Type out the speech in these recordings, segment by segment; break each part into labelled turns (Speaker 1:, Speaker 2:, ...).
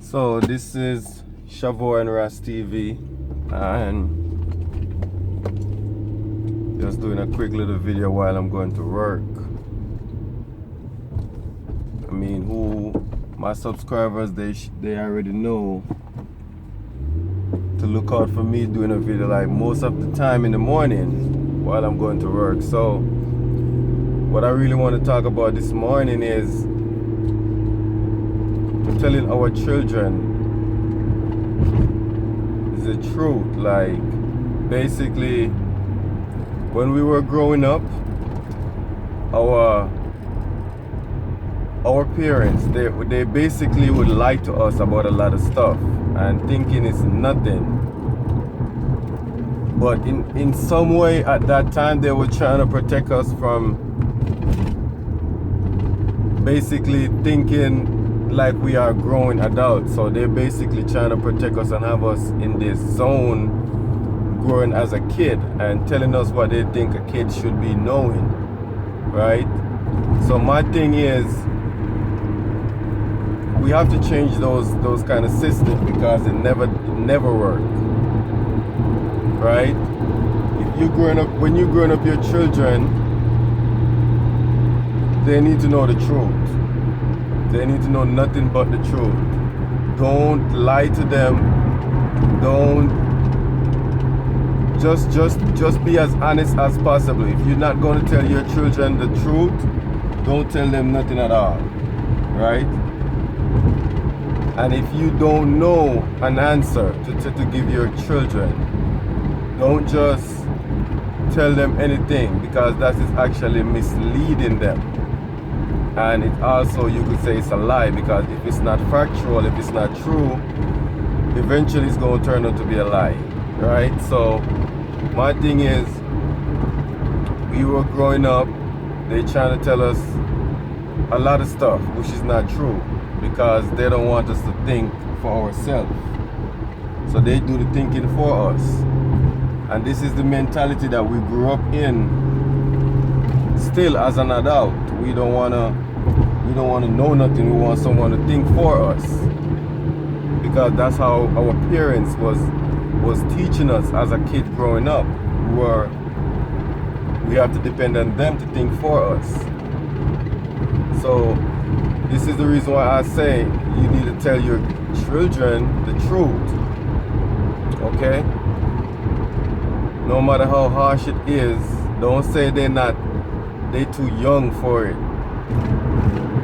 Speaker 1: So this is Shavo and Ras TV, and just doing a quick little video while I'm going to work. I mean, who my subscribers, they already know to look out for me doing a video like most of the time in the morning while I'm going to work. So what I really want to talk about this morning is telling our children the truth. Like, basically, when we were growing up, our parents, they basically would lie to us about a lot of stuff and thinking it's nothing. But in some way at that time, they were trying to protect us from basically thinking like we are grown adults. So they're basically trying to protect us and have us in this zone growing as a kid and telling us what they think a kid should be knowing, right? So my thing is, we have to change those kind of systems because it never work, right? When you're growing up your children, they need to know the truth. They need to know nothing but the truth. Don't lie to them. Don't just be as honest as possible. If you're not going to tell your children the truth, don't tell them nothing at all, right? And if you don't know an answer to give your children, don't just tell them anything, because that is actually misleading them. And it also, you could say it's a lie, because if it's not factual, if it's not true, eventually it's going to turn out to be a lie, right? So my thing is, we were growing up, they trying to tell us a lot of stuff which is not true, because they don't want us to think for ourselves. So they do the thinking for us. And this is the mentality that we grew up in still as an adult. We don't want to know nothing. We want someone to think for us, because that's how our parents was teaching us as a kid growing up. We have to depend on them to think for us. So this is the reason why I say you need to tell your children the truth, okay? No matter how harsh it is, don't say they too young for it.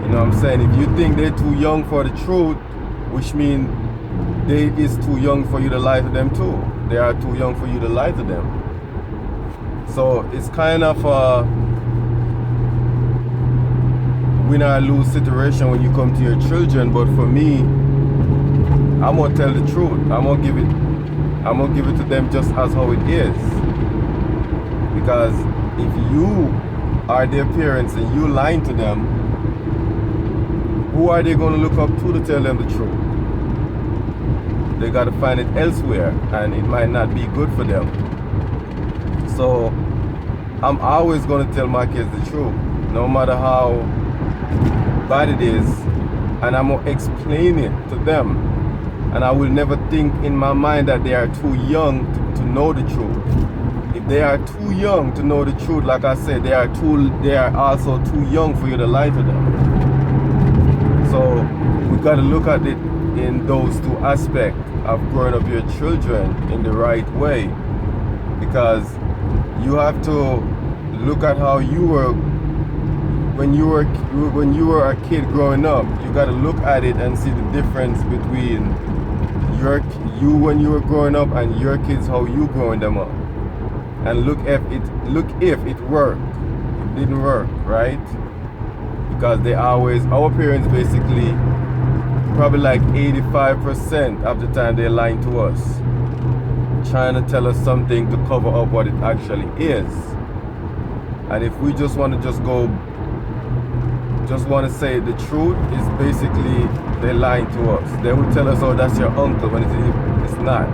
Speaker 1: You know what I'm saying? If you think they're too young for the truth, which means they is too young for you to lie to them too. They are too young for you to lie to them. So it's kind of a win or lose situation when you come to your children. But for me, I'm gonna tell the truth. I'm gonna give it to them just as how it is. Because if you are their parents and you lying to them, who are they going to look up to tell them the truth? They got to find it elsewhere, and it might not be good for them. So I'm always going to tell my kids the truth, no matter how bad it is, and I'm going to explain it to them. And I will never think in my mind that they are too young to know the truth. If they are too young to know the truth, like I said, they are also too young for you to lie to them. So we got to look at it in those two aspects of growing up your children in the right way, because you have to look at how you were when you were a kid growing up. You got to look at it and see the difference between you when you were growing up and your kids, how you growing them up, and look if it worked. It didn't work, right? Because our parents basically, probably like 85% of the time, they're lying to us, trying to tell us something to cover up what it actually is. And if we just want to say the truth, is basically they're lying to us. They will tell us, oh, that's your uncle, when it's not.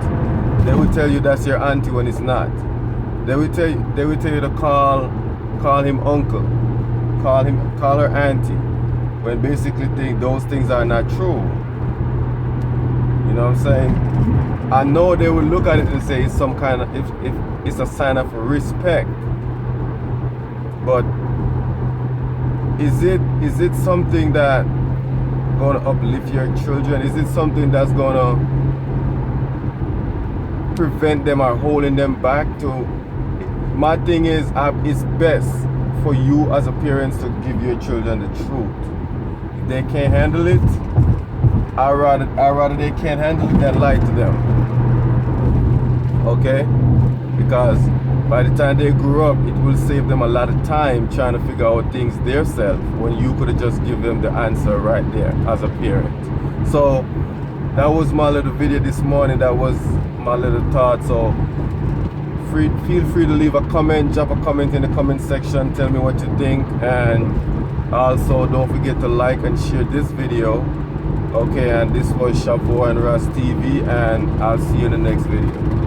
Speaker 1: They will tell you that's your auntie when it's not. They will tell you to call him uncle, call her auntie, when basically those things are not true. You know what I'm saying? I know they will look at it and say it's some kind of, if it's a sign of respect. But is it something that gonna uplift your children? Is it something that's gonna prevent them or holding them back? My thing is, it's best for you as a parent to give your children the truth. If they can't handle it, I rather they can't handle it than lie to them. Okay? Because by the time they grow up, it will save them a lot of time trying to figure out things themselves when you could have just give them the answer right there as a parent. So that was my little video this morning. That was my little thought. So feel free to leave a comment, drop a comment in the comment section, tell me what you think, and also don't forget to like and share this video. Okay, and this was Shavo and Ras TV, and I'll see you in the next video.